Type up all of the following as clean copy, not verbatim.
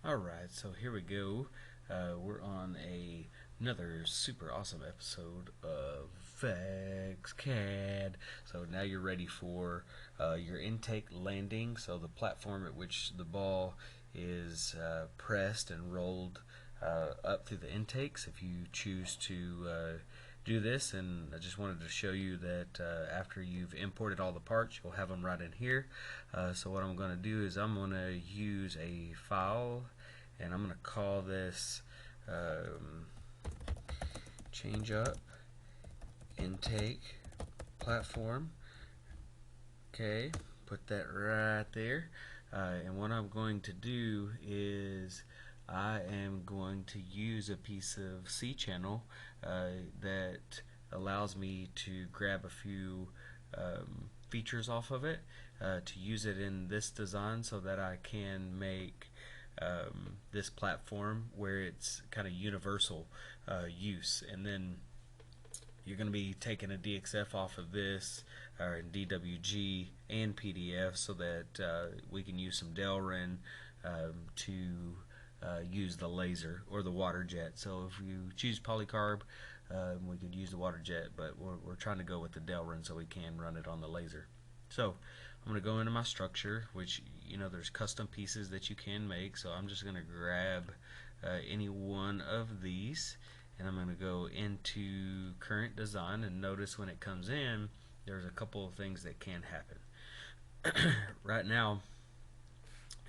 Alright, so here we go. We're on another super awesome episode of VEX CAD. So now you're ready for your intake landing. So the platform at which the ball is pressed and rolled up through the intakes if you choose to do this. And I just wanted to show you that after you've imported all the parts, you'll have them right in here. So what I'm going to do is I'm going to use a file, and I'm going to call this ChangeUp intake platform. Okay, put that right there. And what I'm going to do is I am going to use a piece of C channel that allows me to grab a few features off of it to use it in this design so that I can make this platform where it's kind of universal use. And then you're going to be taking a DXF off of this, or DWG and PDF, so that we can use some Delrin to use the laser or the Waterjet. So if you choose polycarb, we could use the Waterjet, but we're trying to go with the Delrin so we can run it on the laser. So I'm going to go into my structure, which, you know, there's custom pieces that you can make. So I'm just going to grab any one of these, and I'm going to go into current design, and notice when it comes in, there's a couple of things that can happen. Right now,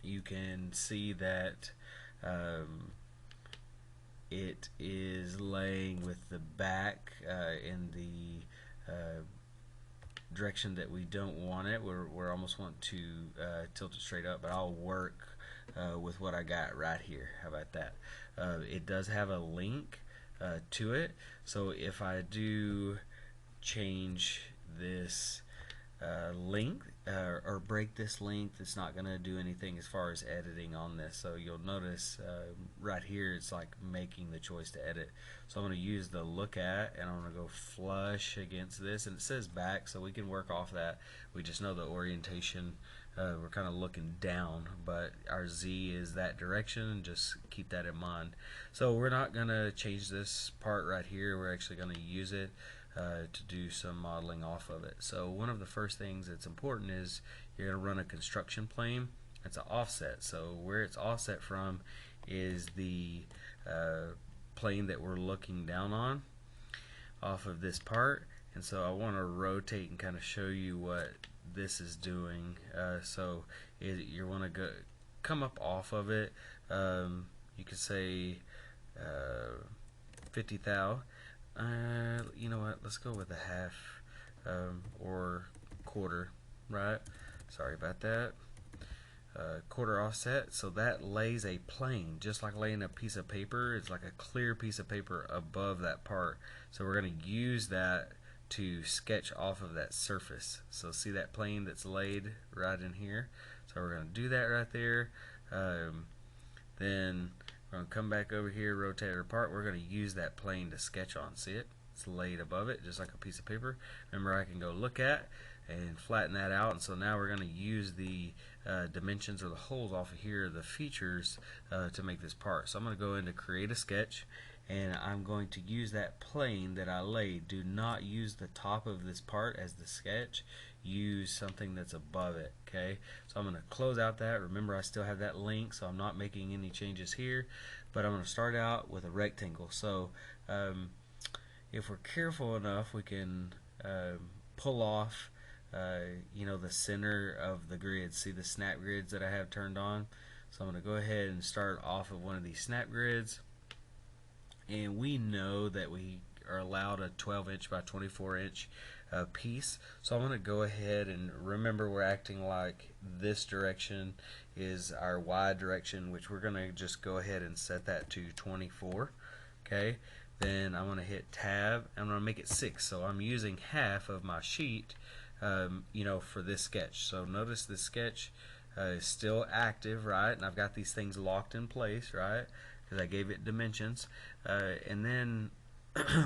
you can see that it is laying with the back in the direction that we don't want it. We're almost want to tilt it straight up, but I'll work with what I got right here. How about that? It does have a link to it, so if I do change this length or break this length, it's not going to do anything as far as editing on this. So you'll notice right here it's like making the choice to edit. So I'm going to use the look at, and I'm going to go flush against this, and it says back, so we can work off that. We just know the orientation, we're kind of looking down, but our Z is that direction. Just keep that in mind. So we're not going to change this part right here. We're actually going to use it to do some modeling off of it. So one of the first things that's important is you're going to run a construction plane. It's an offset. So where it's offset from is the plane that we're looking down on off of this part. And so I want to rotate and kind of show you what this is doing. So you want to go come up off of it. You could say 50 thou. You know what? Let's go with a half or quarter, right? Sorry about that. Quarter offset. So that lays a plane, just like laying a piece of paper. It's like a clear piece of paper above that part. So we're going to use that to sketch off of that surface. So see that plane that's laid right in here. So we're going to do that right there. Then we're going to come back over here, rotate it apart. We're going to use that plane to sketch on. See it? It's laid above it, just like a piece of paper. Remember, I can go look at and flatten that out. And so now we're going to use the dimensions or the holes off of here, the features, to make this part. So I'm going to go into create a sketch, and I'm going to use that plane that I laid. Do not use the top of this part as the sketch. Use something that's above it. Okay, so I'm going to close out that. Remember, I still have that link, so I'm not making any changes here, but I'm going to start out with a rectangle. So if we're careful enough, we can pull off you know, the center of the grid. See the snap grids that I have turned on? So I'm going to go ahead and start off of one of these snap grids, and we know that we are allowed a 12-inch by 24-inch piece. So I'm going to go ahead and remember, we're acting like this direction is our Y direction, which we're going to just go ahead and set that to 24. Okay, then I'm going to hit tab. I'm going to make it 6, so I'm using half of my sheet you know, for this sketch. So notice this sketch is still active, right? And I've got these things locked in place, right? Because I gave it dimensions. And then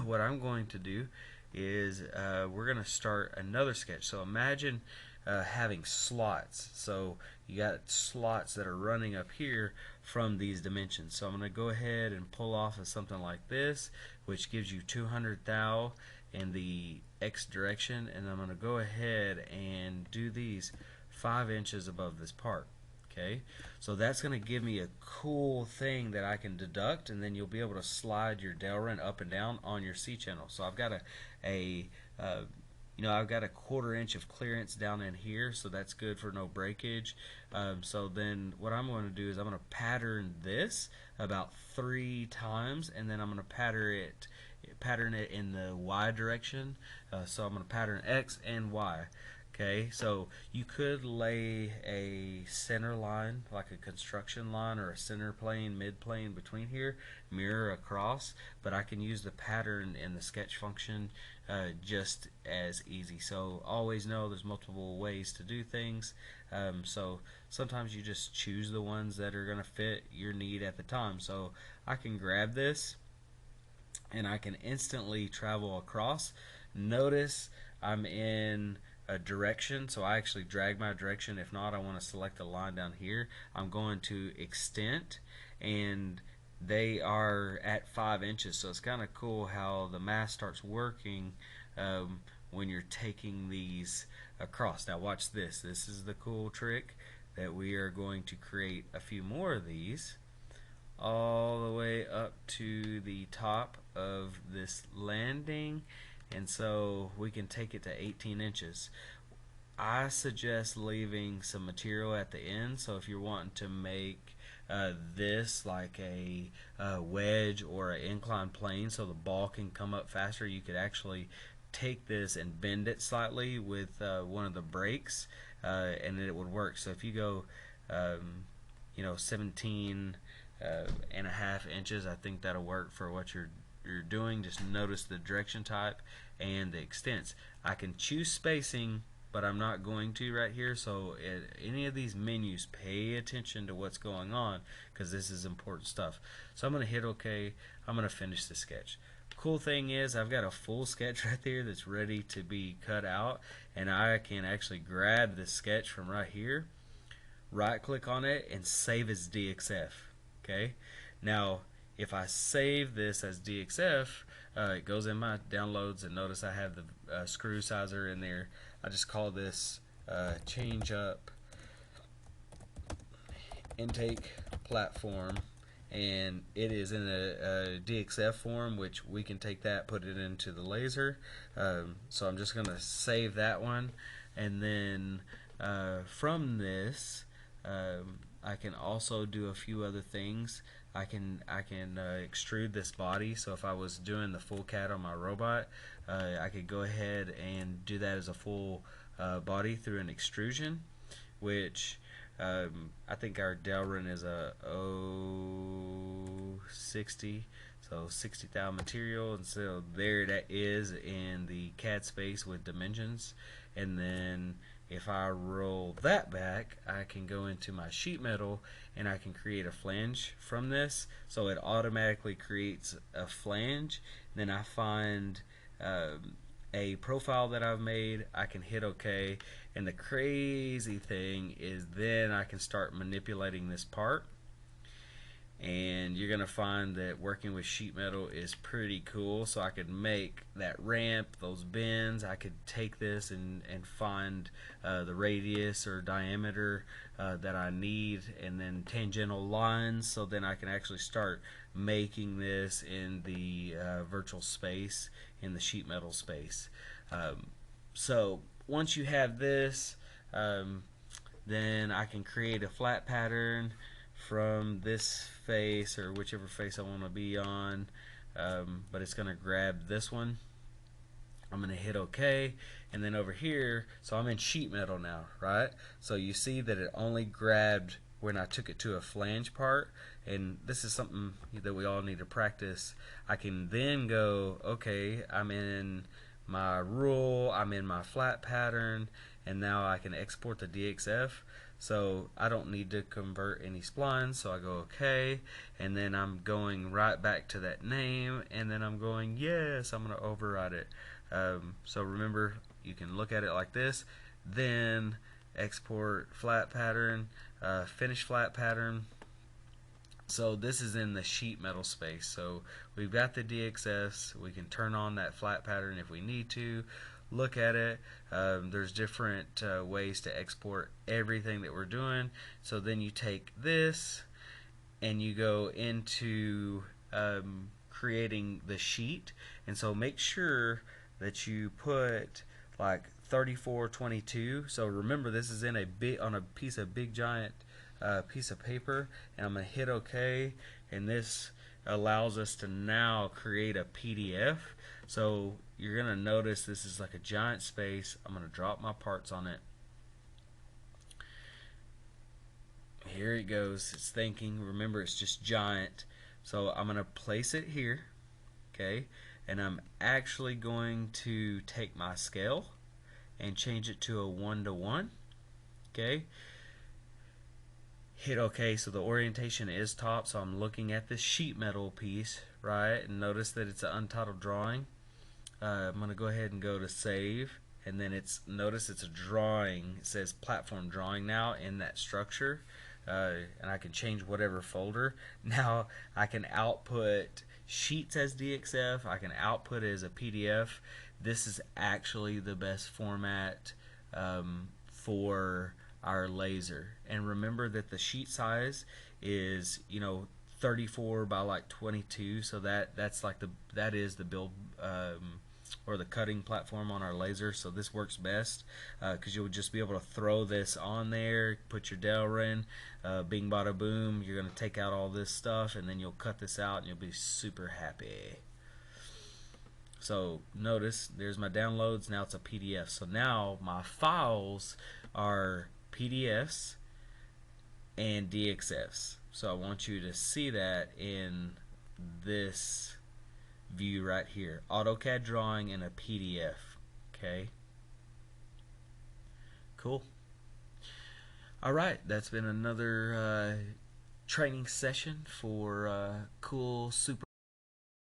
what I'm going to do is we're going to start another sketch. So imagine having slots. So you got slots that are running up here from these dimensions. So I'm going to go ahead and pull off of something like this, which gives you 200 thou in the X direction, and I'm going to go ahead and do these 5 inches above this part. Okay, so that's going to give me a cool thing that I can deduct, and then you'll be able to slide your Delrin up and down on your C channel. So I've got I've got a 1/4 inch of clearance down in here, so that's good for no breakage. So then what I'm going to do is I'm going to pattern this about 3 times, and then I'm going to pattern it in the Y direction. So I'm going to pattern X and Y. Okay, so you could lay a center line, like a construction line, or a center plane, mid plane between here, mirror across, but I can use the pattern in the sketch function just as easy. So always know there's multiple ways to do things. So sometimes you just choose the ones that are going to fit your need at the time. So I can grab this and I can instantly travel across. Notice I'm in a direction, so I actually drag my direction. If not, I want to select a line down here. I'm going to extent, and they are at 5 inches, so it's kind of cool how the math starts working when you're taking these across. Now watch this. This is the cool trick that we are going to create a few more of these all the way up to the top of this landing, and so we can take it to 18 inches. I suggest leaving some material at the end, so if you're wanting to make this like a wedge or an inclined plane so the ball can come up faster, you could actually take this and bend it slightly with one of the brakes, and it would work. So if you go 17 and a half inches, I think that'll work for what you're doing. Just notice the direction type and the extents. I can choose spacing, but I'm not going to right here. So at any of these menus, pay attention to what's going on, because this is important stuff. So I'm going to hit OK. I'm going to finish the sketch. Cool thing is I've got a full sketch right there that's ready to be cut out, and I can actually grab this sketch from right here, right click on it, and save as DXF. Okay, now if I save this as DXF, it goes in my downloads, and notice I have the screw sizer in there. I just call this ChangeUp intake platform, and it is in a DXF form, which we can take that, put it into the laser. So I'm just going to save that one, and then from this I can also do a few other things. I can extrude this body, so if I was doing the full CAD on my robot, I could go ahead and do that as a full body through an extrusion, which I think our Delrin is a 060, so 60 thou material, and so there that is in the CAD space with dimensions. And then if I roll that back, I can go into my sheet metal and I can create a flange from this. So it automatically creates a flange. Then I find a profile that I've made. I can hit OK. And the crazy thing is then I can start manipulating this part. And you're going to find that working with sheet metal is pretty cool. So I could make that ramp, those bends. I could take this and find the radius or diameter that I need, and then tangential lines, so then I can actually start making this in the virtual space, in the sheet metal space. So once you have this, then I can create a flat pattern from this face or whichever face I want to be on, but it's going to grab this one. I'm going to hit OK, and then over here, so I'm in sheet metal now, right? So you see that it only grabbed when I took it to a flange part, and this is something that we all need to practice. I can then go, okay, I'm in my rule, I'm in my flat pattern, and now I can export the DXF. So I don't need to convert any splines, so I go OK, and then I'm going right back to that name, and then I'm going yes, I'm going to override it. So remember, you can look at it like this. Then export flat pattern, finish flat pattern. So this is in the sheet metal space. So we've got the DXFs. We can turn on that flat pattern if we need to. Look at it. There's different ways to export everything that we're doing. So then you take this and you go into creating the sheet. And so make sure that you put like 3422. So remember, this is in a big on a piece of big giant piece of paper, and I'm gonna hit OK, and this allows us to now create a PDF. So you're gonna notice this is like a giant space. I'm gonna drop my parts on it. Here it goes. It's thinking. Remember, it's just giant. So I'm gonna place it here, okay, and I'm actually going to take my scale and change it to a 1:1, okay. Hit OK. So the orientation is top, so I'm looking at this sheet metal piece, right, and notice that it's an untitled drawing. I'm gonna go ahead and go to save, and then notice it's a drawing. It says platform drawing now in that structure, and I can change whatever folder. Now I can output sheets as DXF. I can output it as a PDF. This is actually the best format for our laser. And remember that the sheet size is 34 by like 22. So that is the build or the cutting platform on our laser. So this works best because you'll just be able to throw this on there, put your Delrin, bing bada boom. You're going to take out all this stuff, and then you'll cut this out, and you'll be super happy. So notice there's my downloads. Now it's a PDF. So now my files are PDFs and DXFs. So I want you to see that in this view right here, AutoCAD drawing and a PDF. Okay, cool. Alright, that's been another training session for cool super